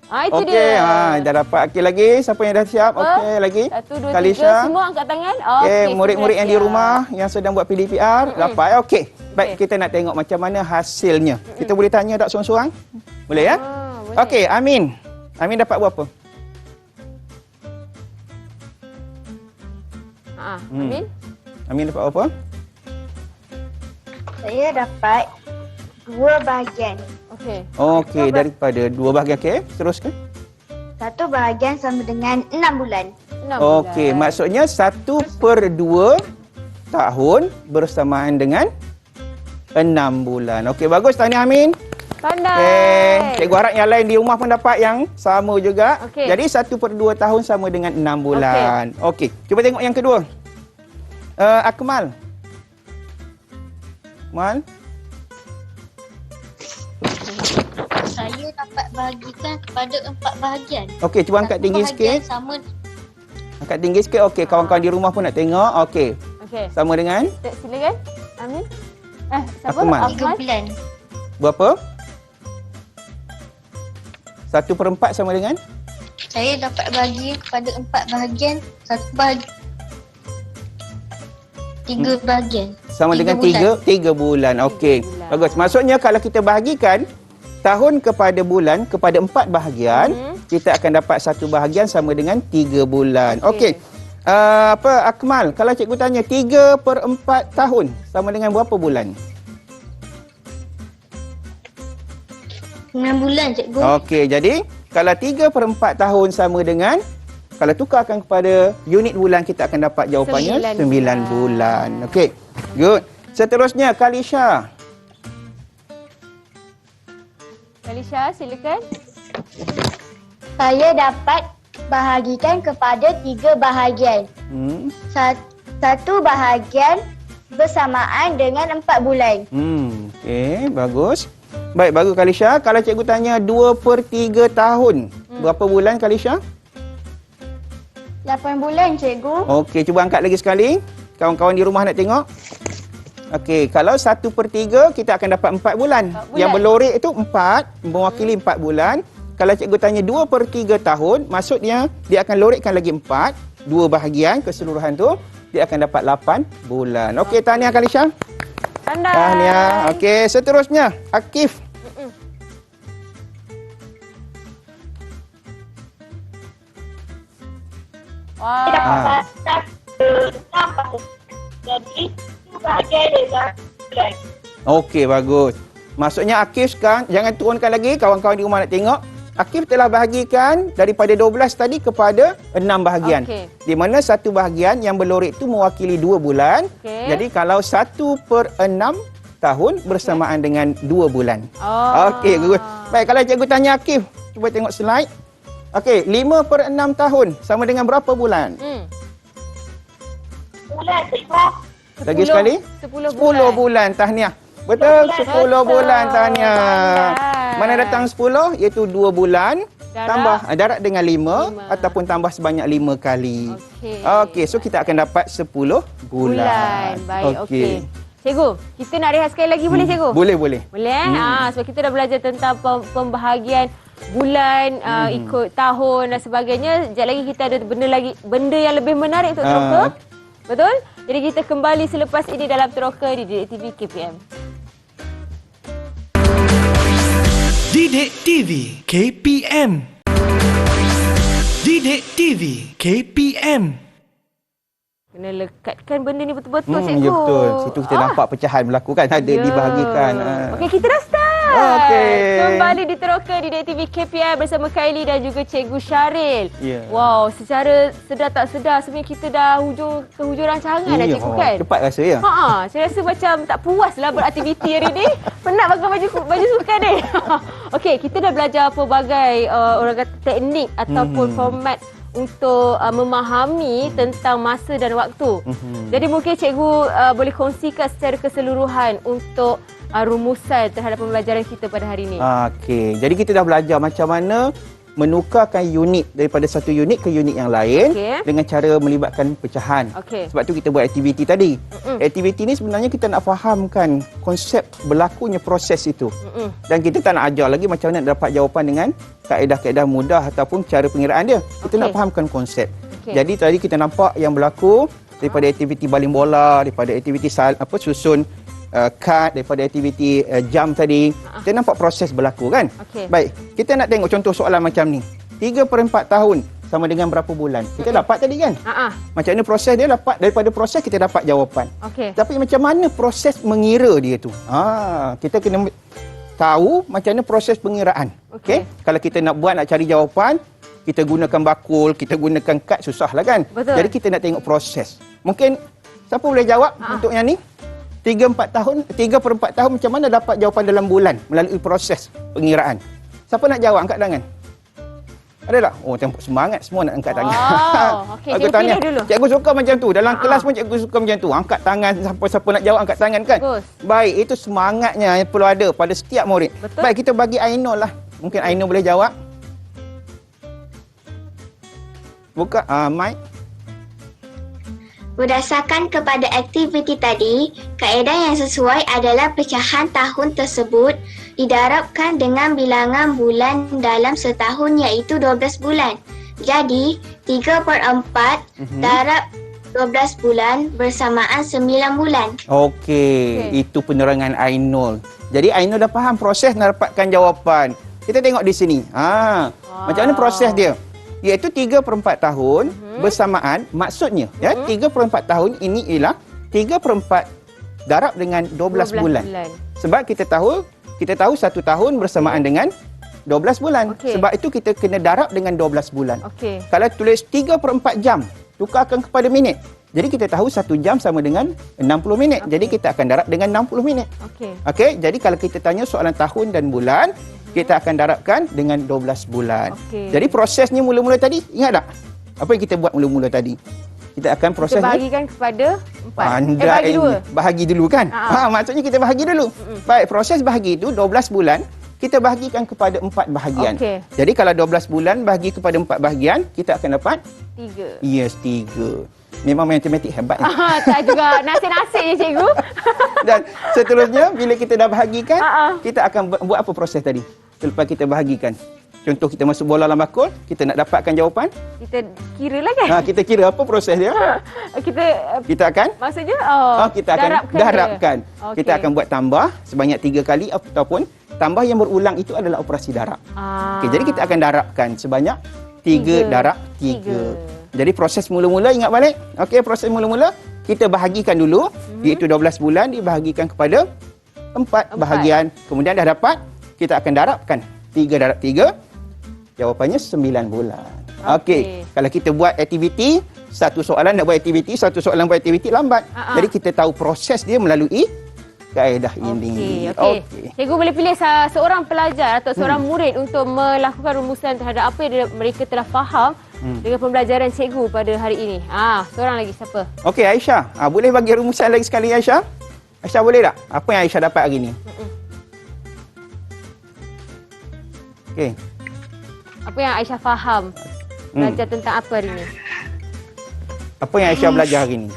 Itu dia. Dah dapat. Okey, lagi. Siapa yang dah siap? Okey, lagi. 1, 2, Kalisha. 3. Semua angkat tangan. Okey, murid-murid yang di rumah yang sedang buat PDPR dapat. Okey. Baik, kita nak tengok macam mana hasilnya. Kita boleh tanya tak seorang-seorang? Boleh ya? Boleh. Okey, Amin. Amin dapat berapa? Amin. Amin dapat apa? Saya dapat 2 bahagian. Okey, daripada 2 bahagian. Okey, teruskan. 1 bahagian sama dengan 6 bulan. Okey, maksudnya 1/2 tahun bersamaan dengan 6 bulan. Okey, bagus. Tahniah Amin. Pandai. Cikgu harap yang lain di rumah pun dapat yang sama juga. Okey. Jadi 1/2 tahun sama dengan 6 bulan. Okey. Cuba tengok yang kedua. Akmal. Mal? Saya dapat bahagikan kepada 4 bahagian. Okey, cuba angkat tinggi sikit. Sama Angkat tinggi sikit. Okey, kawan-kawan di rumah pun nak tengok. Okey. Okey. Sama dengan Silakan. Amin. Siapa? Akmal. 3 bulan. berapa? 1/4 sama dengan? Saya dapat bagi kepada 4 bahagian. 1 bahagian. 3 bahagian. Sama dengan 3 bulan. Okey. bulan. Bagus. Maksudnya kalau kita bahagikan tahun kepada bulan kepada 4 bahagian, kita akan dapat 1 bahagian sama dengan 3 bulan. Okey. Akmal, kalau cikgu tanya 3/4 tahun sama dengan berapa bulan? 9 bulan cikgu. Okey, jadi kalau 3/4 tahun sama dengan, kalau tukarkan kepada unit bulan, kita akan dapat jawapannya 9 bulan. Okey, good. Seterusnya, Kalisha. Kalisha, silakan. Saya dapat bahagikan kepada 3 bahagian. Satu bahagian bersamaan dengan 4 bulan. Okey, bagus. Baik, bagus Kalisha. Kalau cikgu tanya 2/3 tahun, berapa bulan Kalisha? 8 bulan cikgu. Okey, cuba angkat lagi sekali. Kawan-kawan di rumah nak tengok. Okey, kalau 1/3 kita akan dapat 4 bulan. Yang berlorek itu 4, mewakili 4 bulan. Kalau cikgu tanya 2/3 tahun, maksudnya dia akan lorekkan lagi 4, 2 bahagian keseluruhan tu, dia akan dapat 8 bulan. Okey, tahniah Kalisha. Pandai. Tahniah. Okey, seterusnya Akif. Wah. Jadi bahagian dia. Okey, bagus. Maksudnya Akif sekarang, jangan turunkan lagi, kawan-kawan di rumah nak tengok. Akif telah bahagikan daripada 12 tadi kepada 6 bahagian. Okey. Di mana satu bahagian yang berlorek itu mewakili 2 bulan. Okey. Jadi kalau 1/6 tahun bersamaan dengan 2 bulan. Okey, bagus. Baik, kalau cikgu tanya Akif, cuba tengok slide. Okey, 5/6 tahun sama dengan berapa bulan? Bulan cikgu. Lagi sekali? 10 bulan. Tahniah. Betul, 10 bulan. Tahniah. Mana datang 10? Iaitu 2 bulan. Tambah darab dengan 5 ataupun tambah sebanyak 5 kali. Okey, so kita akan dapat 10 bulan. Baik, okey. Cikgu, kita nak rehat sekali lagi boleh cikgu? Boleh. Boleh sebab kita dah belajar tentang pembahagian bulan, ikut tahun dan sebagainya. Sekejap lagi kita ada benda yang lebih menarik untuk teroka. Betul? Jadi kita kembali selepas ini dalam teroka di Didik TV KPM. Didik TV KPM. Didik TV KPM. Kena lekatkan benda ni betul-betul cikgu. Ya betul. Situ kita nampak pecahan berlaku kan. Ada dibahagikan. Okey, kita dah start. Okey. Kembali di teroka di Didik TV KPI bersama Kylie dan juga Cikgu Syaril. Wow, secara sedar tak sedar sebenarnya kita dah ke hujung rancangan dah cikgu kan? Cepat rasa ya? Saya rasa macam tak puas lah beraktiviti hari ni. Penat pakai baju sukan ni. Okey, kita dah belajar pelbagai orang kata teknik ataupun format untuk memahami tentang masa dan waktu. Jadi mungkin cikgu boleh kongsikan secara keseluruhan untuk rumusan terhadap pembelajaran kita pada hari ini. Okey, jadi kita dah belajar macam mana menukarkan unit daripada satu unit ke unit yang lain dengan cara melibatkan pecahan. Sebab tu kita buat aktiviti tadi. Aktiviti ni sebenarnya kita nak fahamkan konsep berlakunya proses itu. Dan kita tak nak ajar lagi macam mana nak dapat jawapan dengan kaedah-kaedah mudah ataupun cara pengiraan dia. Kita nak fahamkan konsep. Jadi tadi kita nampak yang berlaku daripada aktiviti baling bola, daripada aktiviti susun kad, daripada aktiviti jam tadi. Kita nampak proses berlaku kan? Baik, kita nak tengok contoh soalan macam ni. 3/4 tahun sama dengan berapa bulan? Kita dapat tadi kan? Macam mana proses dia dapat, daripada proses kita dapat jawapan. Tapi macam mana proses mengira dia tu? Kita kena tahu macam mana proses pengiraan. Kalau kita nak cari jawapan, kita gunakan bakul, kita gunakan kad, susah lah kan? Jadi kita nak tengok proses. Mungkin siapa boleh jawab untuk yang ni? 3/4 tahun macam mana dapat jawapan dalam bulan melalui proses pengiraan? Siapa nak jawab? Angkat tangan. Ada tak? Oh, tengok semangat semua nak angkat tangan. Okey, Aku cikgu tanya, pilih dulu. cikgu suka macam tu. Dalam kelas pun cikgu suka macam tu. Angkat tangan, siapa-siapa nak jawab angkat tangan kan? Bagus. Baik, itu semangatnya yang perlu ada pada setiap murid. Betul. Baik, kita bagi Ainul lah. Mungkin Ainul boleh jawab. Buka mic. Berdasarkan kepada aktiviti tadi, kaedah yang sesuai adalah pecahan tahun tersebut didarabkan dengan bilangan bulan dalam setahun iaitu 12 bulan. Jadi, 3/4 darab 12 bulan bersamaan 9 bulan. Okey, itu penerangan Ainul. Jadi Ainul dah faham proses nak dapatkan jawapan. Kita tengok di sini. Macam mana proses dia? Iaitu 3/4 tahun bersamaan, maksudnya 3/4 tahun ini ialah 3/4 darab dengan 12 bulan. Sebab kita tahu satu tahun bersamaan dengan 12 bulan. Okey. Sebab itu kita kena darab dengan 12 bulan. Okey. Kalau tulis 3/4 jam, tukarkan kepada minit. Jadi kita tahu 1 jam sama dengan 60 minit. Jadi kita akan darab dengan 60 minit. Okey. Okey, jadi kalau kita tanya soalan tahun dan bulan, kita akan darabkan dengan 12 bulan. Okey. Jadi prosesnya mula-mula tadi, ingat tak? Apa yang kita buat mula-mula tadi? Kita akan proses Kita bahagikan kepada 4. bagi dua. Bahagi dulu kan? Maksudnya kita bahagi dulu. Baik, proses bahagi itu 12 bulan, kita bahagikan kepada 4 bahagian. Okey. Jadi kalau 12 bulan bahagi kepada 4 bahagian, kita akan dapat 3. yes, 3. Memang matematik hebat. Tak juga nasib-nasib je cikgu. Dan seterusnya bila kita dah bahagikan, Ha-ha. kita akan buat apa proses tadi? Selepas kita bahagikan. Contoh kita masuk bola dalam bakul, kita nak dapatkan jawapan. Kita kira lah kan? Kita kira apa proses dia? Kita akan Maksudnya kita akan darabkan. Okey. Kita akan buat tambah sebanyak 3 kali ataupun tambah yang berulang itu adalah operasi darab. Okey, jadi kita akan darabkan sebanyak 3 darab 3. Jadi proses mula-mula ingat balik. Okey, proses mula-mula kita bahagikan dulu, iaitu 12 bulan dibahagikan kepada 4 bahagian. Kemudian dah dapat, kita akan darabkan 3 darab 3. Jawapannya 9 bulan. Okey, kalau kita buat aktiviti, satu soalan nak buat aktiviti, satu soalan buat aktiviti lambat. Jadi kita tahu proses dia melalui kaedah ini. Okey. Cikgu boleh pilih seorang pelajar atau seorang murid untuk melakukan rumusan terhadap apa yang mereka telah faham dengan pembelajaran cikgu pada hari ini. Seorang lagi siapa? Okey, Aisyah. Boleh bagi rumusan lagi sekali, Aisyah? Aisyah boleh tak? Apa yang Aisyah dapat hari ini? Okey. Apa yang Aisyah faham? Belajar tentang apa hari ini? Apa yang Aisyah belajar hari ini?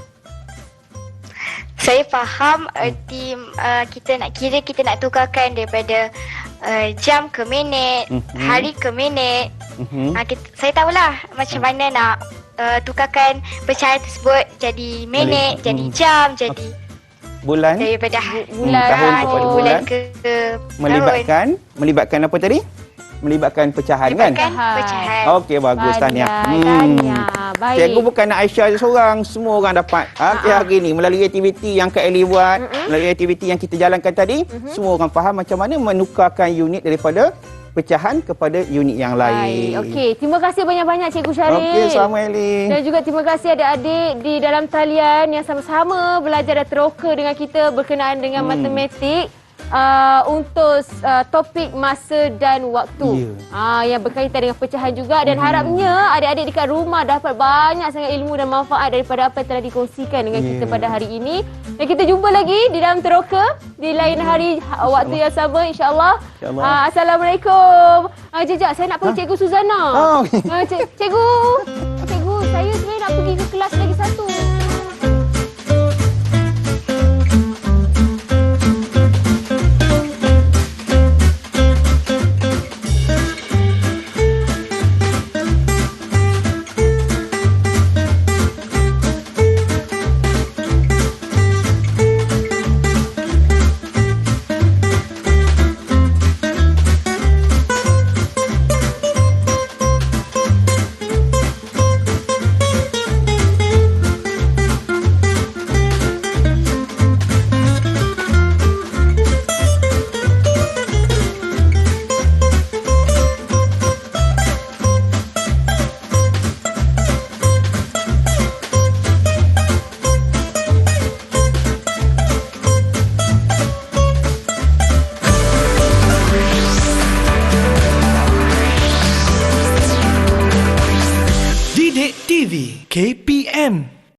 Saya faham erti kita nak kira, kita nak tukarkan daripada jam ke minit, hari ke minit. Saya tahulah macam mana nak tukarkan pecahan tersebut jadi minit, jadi jam, jadi bulan, daripada tahun kepada bulan ke melibatkan apa tadi? Melibatkan pecahan kan? Pecahan. Okey, bagus Tania. Baik. Cikgu bukan nak Aisyah seorang, semua orang dapat. Hari ni melalui aktiviti yang Kak Eli buat, melalui aktiviti yang kita jalankan tadi, semua orang faham macam mana menukarkan unit daripada pecahan kepada unit yang lain. Okey, terima kasih banyak-banyak Cikgu Syaril. Okey, sama Eli. Dan juga terima kasih adik-adik di dalam talian yang sama-sama belajar dan teroka dengan kita berkenaan dengan matematik. Untuk topik masa dan waktu yang berkaitan dengan pecahan juga, dan harapnya adik-adik dekat rumah dapat banyak sangat ilmu dan manfaat daripada apa yang telah dikongsikan dengan kita pada hari ini. Dan kita jumpa lagi di dalam teroka di lain hari waktu yang sama, insya-Allah. Assalamualaikum. Jejak, saya nak pergi Cikgu Suzana. Cikgu, saya sebenarnya nak pergi ke kelas lagi satu. KPM